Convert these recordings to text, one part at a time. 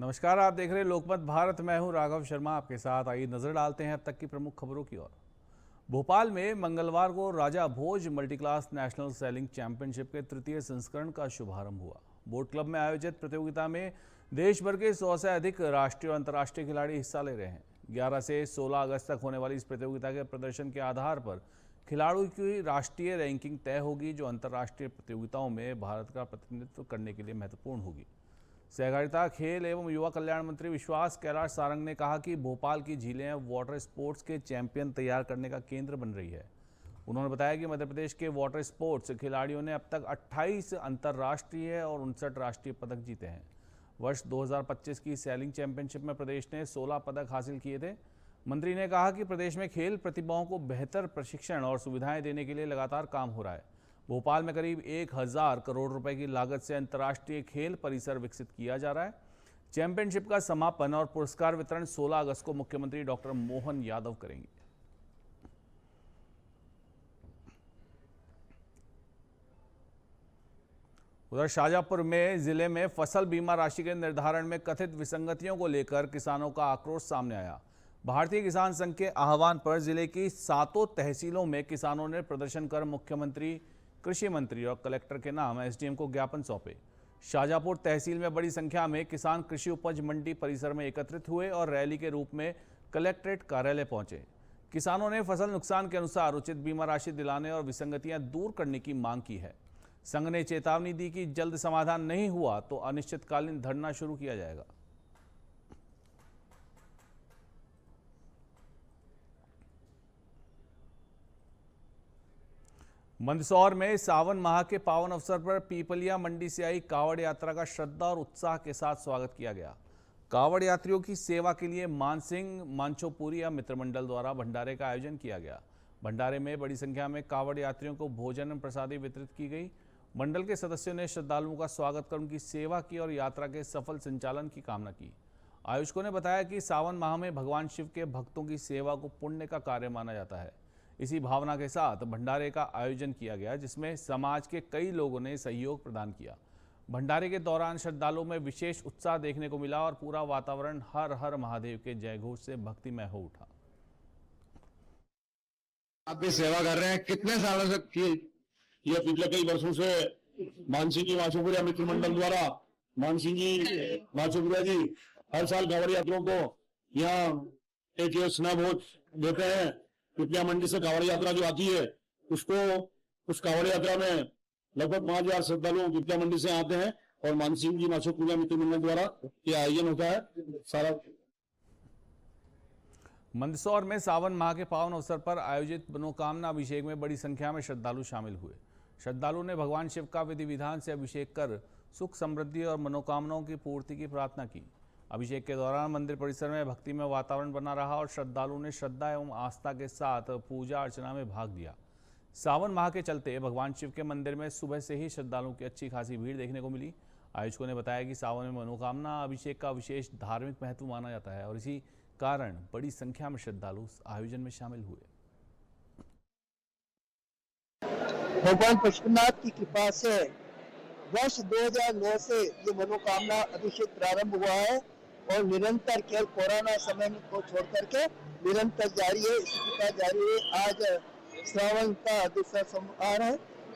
नमस्कार, आप देख रहे हैं लोकमत भारत। मैं हूं राघव शर्मा आपके साथ। आइए नजर डालते हैं अब तक की प्रमुख खबरों की ओर। भोपाल में मंगलवार को Raja Bhoj multi class national sailing championship के तृतीय संस्करण का शुभारंभ हुआ। बोट क्लब में आयोजित प्रतियोगिता में देश भर के 100 से अधिक राष्ट्रीय और अंतर्राष्ट्रीय खिलाड़ी हिस्सा ले रहे हैं। 11 से 16 अगस्त तक होने वाली इस प्रतियोगिता के प्रदर्शन के आधार पर खिलाड़ियों की राष्ट्रीय रैंकिंग तय होगी, जो अंतर्राष्ट्रीय प्रतियोगिताओं में भारत का प्रतिनिधित्व करने के लिए महत्वपूर्ण होगी। सहकारिता, खेल एवं युवा कल्याण मंत्री विश्वास कैलाश सारंग ने कहा कि भोपाल की झीलें वाटर स्पोर्ट्स के चैंपियन तैयार करने का केंद्र बन रही है। उन्होंने बताया कि मध्य प्रदेश के वाटर स्पोर्ट्स खिलाड़ियों ने अब तक 28 अंतर्राष्ट्रीय और 59 राष्ट्रीय पदक जीते हैं। वर्ष 2025 की सेलिंग चैंपियनशिप में प्रदेश ने 16 पदक हासिल किए थे। मंत्री ने कहा कि प्रदेश में खेल प्रतिभाओं को बेहतर प्रशिक्षण और सुविधाएं देने के लिए लगातार काम हो रहा है। भोपाल में करीब 1000 करोड़ रुपए की लागत से अंतर्राष्ट्रीय खेल परिसर विकसित किया जा रहा है। चैंपियनशिप का समापन और पुरस्कार वितरण 16 अगस्त को मुख्यमंत्री डॉक्टर मोहन यादव करेंगे। उधर शाजापुर में जिले में फसल बीमा राशि के निर्धारण में कथित विसंगतियों को लेकर किसानों का आक्रोश सामने आया। भारतीय किसान संघ के आह्वान पर जिले की 7 तहसीलों में किसानों ने प्रदर्शन कर मुख्यमंत्री, कृषि मंत्री और कलेक्टर के नाम एसडीएम को ज्ञापन सौंपे। शाजापुर तहसील में बड़ी संख्या में किसान कृषि उपज मंडी परिसर में एकत्रित हुए और रैली के रूप में कलेक्ट्रेट कार्यालय पहुंचे। किसानों ने फसल नुकसान के अनुसार उचित बीमा राशि दिलाने और विसंगतियां दूर करने की मांग की है। संघ ने चेतावनी दी कि जल्द समाधान नहीं हुआ तो अनिश्चितकालीन धरना शुरू किया जाएगा। मंदसौर में सावन माह के पावन अवसर पर पीपलिया मंडी से आई कावड़ यात्रा का श्रद्धा और उत्साह के साथ स्वागत किया गया। कावड़ यात्रियों की सेवा के लिए मानसिंह मांछोपुरी मित्र मंडल द्वारा भंडारे का आयोजन किया गया। भंडारे में बड़ी संख्या में कावड़ यात्रियों को भोजन प्रसादी वितरित की गई। मंडल के सदस्यों ने श्रद्धालुओं का स्वागत कर उनकी सेवा की और यात्रा के सफल संचालन की कामना की। आयोजकों ने बताया कि सावन माह में भगवान शिव के भक्तों की सेवा को पुण्य का कार्य माना जाता है। इसी भावना के साथ भंडारे का आयोजन किया गया, जिसमें समाज के कई लोगों ने सहयोग प्रदान किया। भंडारे के दौरान श्रद्धालुओं में विशेष उत्साह देखने को मिला और पूरा वातावरण हर हर महादेव के जयघोष से भक्तिमय हो उठा। आप भी सेवा कर रहे हैं, कितने सालों से की? ये पिछले कई वर्षों से मानसिंह जी माछोपुरिया मित्र मंडल द्वारा मानसिंह जी माछोपुरिया जी हर साल कांवड़ यात्रियों को यहाँ एक स्नेह भोज देते हैं। पिपलिया मंडी से कांवड़ यात्रा जो आती है उसको, उस कांवड़ यात्रा में लगभग 5000 श्रद्धालु पिपलिया मंडी से आते हैं और मानसिंह जी माछोपुरिया मित्र मंडल द्वारा ये आयोजन होता है। सारा मंदसौर में सावन माह के पावन अवसर पर आयोजित मनोकामना अभिषेक में बड़ी संख्या में श्रद्धालु शामिल हुए। श्रद्धालु ने भगवान शिव का विधि विधान से अभिषेक कर सुख समृद्धि और मनोकामनाओं की पूर्ति की प्रार्थना की। अभिषेक के दौरान मंदिर परिसर में भक्तिमय वातावरण बना रहा और श्रद्धालुओं ने श्रद्धा एवं आस्था के साथ पूजा अर्चना में भाग लिया। सावन माह के चलते भगवान शिव के मंदिर में सुबह से ही श्रद्धालुओं की अच्छी खासी भीड़ देखने को मिली। आयोजकों ने बताया कि सावन में मनोकामना अभिषेक का विशेष धार्मिक महत्व माना जाता है और इसी कारण बड़ी संख्या में श्रद्धालु आयोजन में शामिल हुए। भगवान पशुपतिनाथ की कृपा से वर्ष 2009 से ये मनोकामना अभिषेक प्रारंभ हुआ है और निरंतर केवल कोरोना समय को छोड़ करके निरंतर जारी है, इसी प्रकार जारी है। आज श्रावण का दूसरा सोमवार है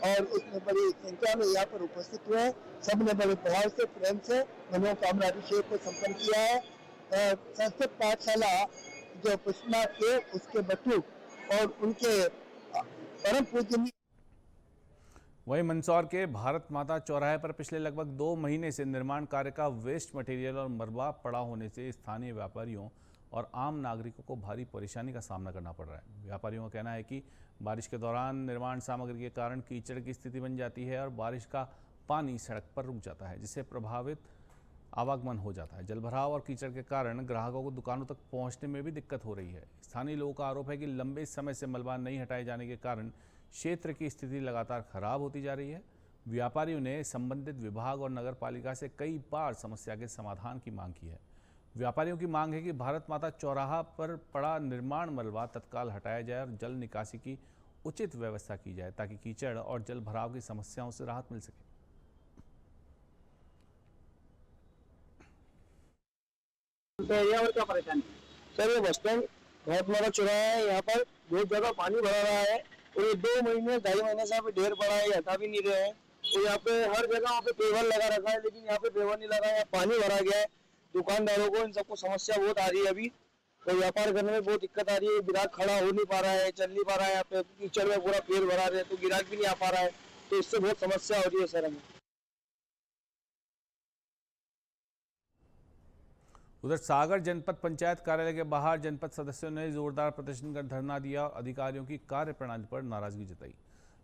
और उसमें बड़ी संख्या में यहाँ पर उपस्थित हुए। सबने बड़े भाव से, प्रेम से मनोकामना अभिषेक को संपन्न किया है। संस्कृत पाठशाला जो पशुपतिनाथ थे उसके बटुक और उनके परम पूजनीय। वहीं मंदसौर के भारत माता चौराहे पर पिछले लगभग 2 महीने से निर्माण कार्य का वेस्ट मटेरियल और मलबा पड़ा होने से स्थानीय व्यापारियों और आम नागरिकों को भारी परेशानी का सामना करना पड़ रहा है। व्यापारियों का कहना है कि बारिश के दौरान निर्माण सामग्री के कारण कीचड़ की स्थिति बन जाती है और बारिश का पानी सड़क पर रुक जाता है, जिससे प्रभावित आवागमन हो जाता है। जलभराव और कीचड़ के कारण ग्राहकों को दुकानों तक पहुंचने में भी दिक्कत हो रही है। स्थानीय लोगों का आरोप है कि लंबे समय से मलबा नहीं हटाए जाने के कारण क्षेत्र की स्थिति लगातार खराब होती जा रही है। व्यापारियों ने संबंधित विभाग और नगर पालिका से कई बार समस्या के समाधान की मांग की है। व्यापारियों की मांग है कि भारत माता चौराहा पर पड़ा निर्माण मलबा तत्काल हटाया जाए और जल निकासी की उचित व्यवस्था की जाए, ताकि कीचड़ और जल भराव की समस्याओं से राहत मिल सके। एरिया और क्या परेशानी? सर ये बस स्टैंड बहुत बड़ा चौराहा है, यहाँ पर बहुत जगह पानी भरा रहा है और ये 2 महीने 2.5 महीने से यहाँ पे ढेर पड़ा है, ये हटा भी नहीं रहे हैं। तो यहाँ पे हर जगह यहाँ पे पेवर लगा रखा है, लेकिन यहाँ पे पेवर नहीं लगा है, पानी भरा गया है। दुकानदारों को इन सबको समस्या बहुत आ रही है अभी, तो व्यापार करने में बहुत दिक्कत आ रही है। ग्राहक खड़ा हो नहीं पा रहा है, चल नहीं पा रहा है, यहाँ पे कीचड़ में पूरा पेड़ भरा रहे तो ग्राहक भी नहीं आ पा रहा है, तो इससे बहुत समस्या हो रही है सर हमें। उधर सागर जनपद पंचायत कार्यालय के बाहर जनपद सदस्यों ने जोरदार प्रदर्शन कर धरना दिया और अधिकारियों की कार्यप्रणाली पर नाराजगी जताई।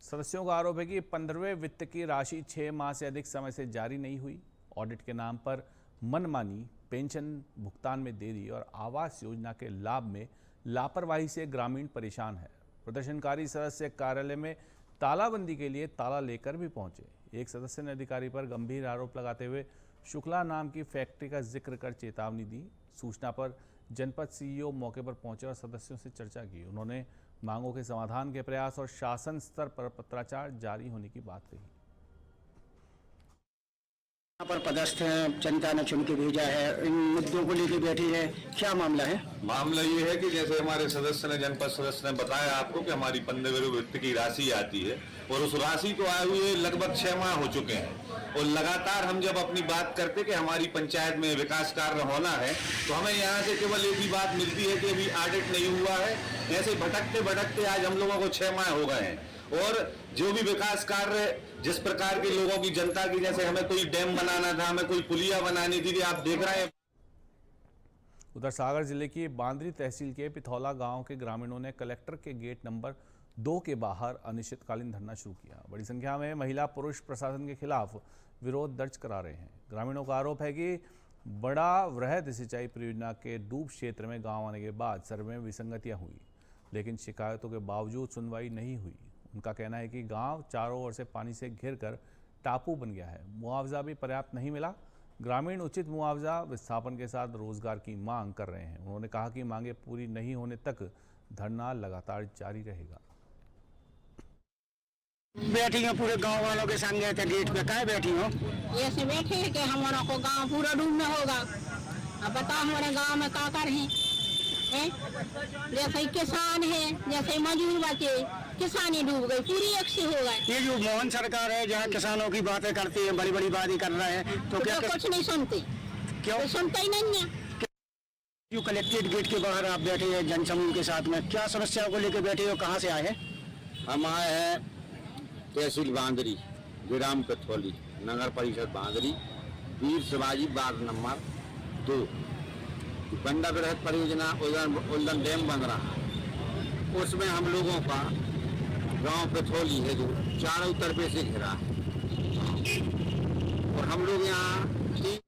सदस्यों का आरोप है कि 15वें वित्त की राशि 6 माह से अधिक समय से जारी नहीं हुई। ऑडिट के नाम पर मनमानी, पेंशन भुगतान में देरी और आवास योजना के लाभ में लापरवाही से ग्रामीण परेशान है। प्रदर्शनकारी सदस्य कार्यालय में तालाबंदी के लिए ताला लेकर भी पहुंचे। एक सदस्य ने अधिकारी पर गंभीर आरोप लगाते हुए शुक्ला नाम की फैक्ट्री का जिक्र कर चेतावनी दी। सूचना पर जनपद सीईओ मौके पर पहुंचे और सदस्यों से चर्चा की। उन्होंने मांगों के समाधान के प्रयास और शासन स्तर पर पत्राचार जारी होने की बात कही। यहाँ पर पदस्थ हैं, जनता ने चुन के भेजा है, इन मुद्दों को लेकर बैठी है, क्या मामला है? मामला ये है कि जैसे हमारे सदस्य ने, जनपद सदस्य ने बताया आपको कि हमारी 15वें वित्त की राशि आती है और उस राशि को आए हुए लगभग 6 माह हो चुके हैं और लगातार हम जब अपनी बात करते कि हमारी पंचायत में विकास कार्य होना है तो हमें यहाँ से केवल एक ही बात मिलती है कि अभी ऑडिट नहीं हुआ है। ऐसे भटकते भटकते आज हम लोगों को 6 माह हो गए हैं और जो भी विकास कार्य जिस प्रकार के लोगों की, जनता की, जैसे हमें कोई डैम बनाना था, हमें कोई पुलिया बनानी थी, आप देख रहे हैं। उधर सागर जिले की बांदरी तहसील के पिथौला गांव के ग्रामीणों ने कलेक्टर के गेट नंबर 2 के बाहर अनिश्चितकालीन धरना शुरू किया। बड़ी संख्या में महिला पुरुष प्रशासन के खिलाफ विरोध दर्ज करा रहे हैं। ग्रामीणों का आरोप है कि बड़ा वृहद सिंचाई परियोजना के डूब क्षेत्र में गाँव आने के बाद सर्वे में विसंगतियाँ हुई, लेकिन शिकायतों के बावजूद सुनवाई नहीं हुई। उनका कहना है कि गांव चारों ओर से पानी से घिरकर टापू बन गया है, मुआवजा भी पर्याप्त नहीं मिला। ग्रामीण उचित मुआवजा विस्थापन के साथ रोजगार की मांग कर रहे हैं। उन्होंने कहा कि मांगे पूरी नहीं होने तक धरना लगातार जारी रहेगा। बैठी हो पूरे गांव वालों के सामने गेट पे, काहे बैठी हो? ऐसे बैठे हैं कि हमारा को गांव पूरा डूबना होगा। अब बताओ हमारे गांव में क्या कर हैं? जैसे किसान है, जैसे मजदूर बचे, किसानी डूब गई, पूरी एक से हो गए। ये जो मोहन सरकार है जहाँ किसानों की बातें करती है, बड़ी बड़ी बातें कर रहे हैं, तो क्या कुछ नहीं सुनते? क्यों तो सुनते ही नहीं है। जो कलेक्ट्रेट गेट के बाहर आप बैठे हैं जनसमूह के साथ में, क्या समस्याओं को लेकर बैठे हो? कहाँ से आए हैं? हम आए हैं तहसील बांदरी, ग्राम पिथौली, नगर परिषद बांदरी, वीर शिवाजी वार्ड नंबर 2। बंडा बृहद परियोजना उल्दन डैम बन रहा है, उसमें हम लोगों का गांव पिथौली है जो चारों तरफ से घिरा है और हम लोग यहाँ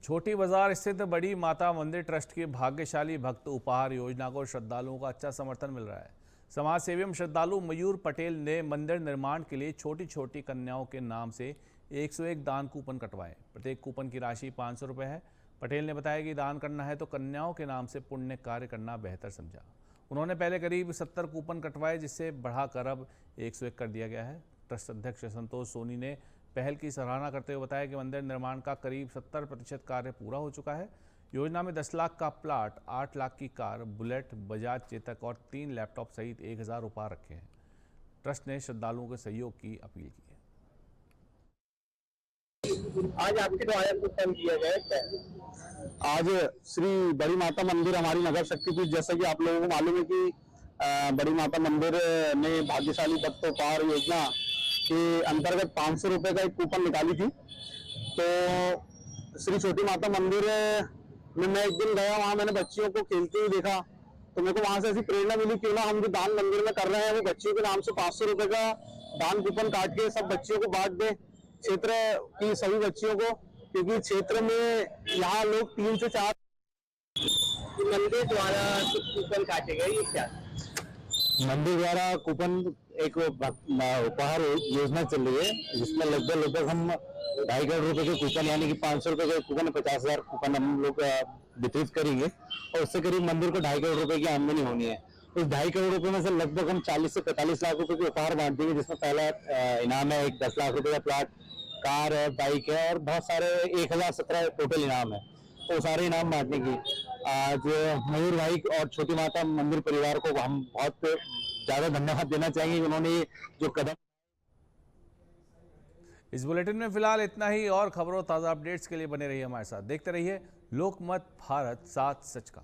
छोटी बाजार स्थित बड़ी माता मंदिर ट्रस्ट की भाग्यशाली भक्त उपहार योजना को श्रद्धालुओं का अच्छा समर्थन मिल रहा है। समाज सेवी एवं श्रद्धालु मयूर पटेल ने मंदिर निर्माण के लिए छोटी छोटी कन्याओं के नाम से 101 दान कूपन कटवाए। प्रत्येक कूपन की राशि 500 रुपये है। पटेल ने बताया कि दान करना है तो कन्याओं के नाम से पुण्य कार्य करना बेहतर समझा। उन्होंने पहले करीब 70 कूपन कटवाए, जिससे बढ़ाकर अब 101 कर दिया गया है। ट्रस्ट अध्यक्ष संतोष सोनी ने पहल की सराहना करते हुए बताया कि मंदिर निर्माण का करीब 70% कार्य पूरा हो चुका है। योजना में 10 लाख का प्लाट, 8 लाख की कार, बुलेट, बजाज चेतक और 3 लैपटॉप सहित 1000 उपहार रखे हैं। ट्रस्ट ने श्रद्धालुओं के सहयोग की अपील की है। आज आपके द्वारा कूपन किया गया। आज श्री बड़ी माता मंदिर हमारी नगर शक्तिपीठ, जैसा कि आप लोगों को मालूम है कि बड़ी माता मंदिर ने भाग्यशाली भक्त उपहार योजना के अंतर्गत 500 रुपए का एक कूपन निकाली थी। तो श्री छोटी माता मंदिर में मैं एक दिन गया, वहां मैंने बच्चियों को खेलते हुए देखा, तो मेरे को वहां से ऐसी प्रेरणा मिली क्यों ना हम जो दान मंदिर में कर रहे हैं वो बच्चियों के नाम से 500 रुपए का दान कूपन काट के सब बच्चियों को बांट दे, क्षेत्र की सभी बच्चियों को, क्योंकि क्षेत्र में यहाँ लोग 3 से 4 मंदिर द्वारा कूपन काटे गए। ये क्या मंदिर द्वारा कूपन एक उपहार योजना चल रही है, जिसमें लगभग हम 2.5 करोड़ रुपए के कूपन, यानी कि 500 रुपए के कूपन, 50,000 कूपन हम लोग वितरित करेंगे और उससे करीब मंदिर को 2.5 करोड़ रुपए की आमदनी होनी है। उस 2.5 करोड़ रुपए में से लगभग हम 40 से 45 लाख रुपए के उपहार बांट देंगे, जिसमें पहला इनाम है एक 10 लाख रुपए का प्लाट, कार है, बाइक है और बहुत सारे 1017 टोटल इनाम है। तो सारे इनाम बांटने की आज मयूर भाई और छोटी माता मंदिर परिवार को हम बहुत ज्यादा धन्यवाद देना चाहेंगे, उन्होंने जो कदम। इस बुलेटिन में फिलहाल इतना ही। और खबरों ताज़ा अपडेट्स के लिए बने रहिए हमारे साथ, देखते रहिए लोकमत भारत 7 सच का।